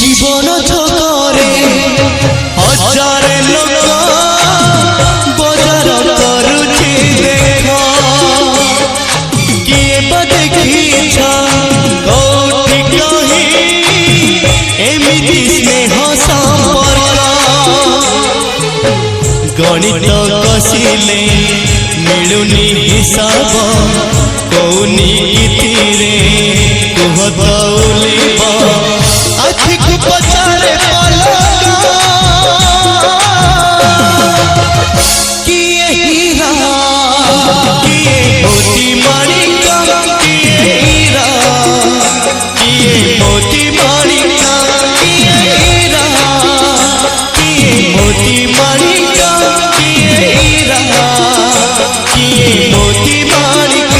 জীবন ছকরে হাজারে লোক বজার করুছি দেখ কিয়ে বা দেখিছ কোটি কহি এমিতি স্নেহ সম্পর্ক গণিত কষিলে মিলুনি হিসাব কৌনি গীতিরে কুহ দৌলিব আখিকু পচারে পলক কিয়ে হীরা কিয়ে মোতি মাণিক কিয়ে হীরা কিয়ে মোতি মাণিক কিয়ে হীরা কিয়ে মোতি মাণিক কিয়ে হীরা কিয়ে মোতি মাণিক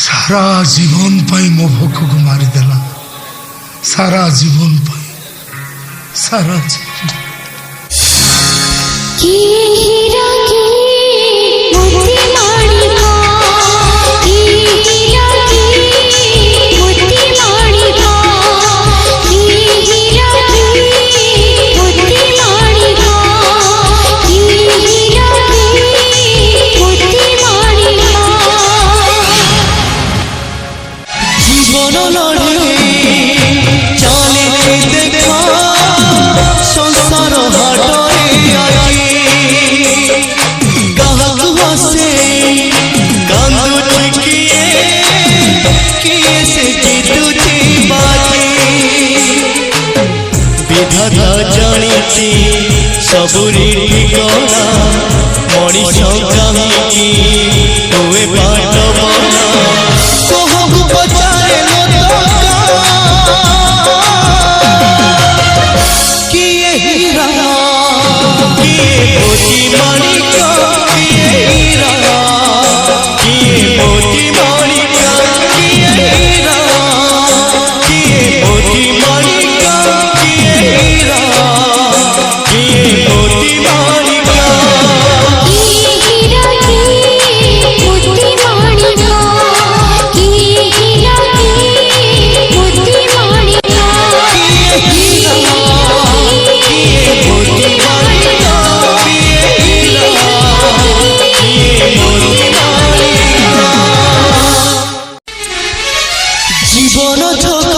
सारा जीवन पाई मो भोक को मारिदेला सारा जीवन पाई सारा जीवन सबुरी ठिकाना मनीष कहीं हुए पाठ बना कहू बचाए किए हीरा किए मोती माणिक किए हीरा किए मोती माणिक किए हीरा किए मोती माणिक किए हीरा জীবন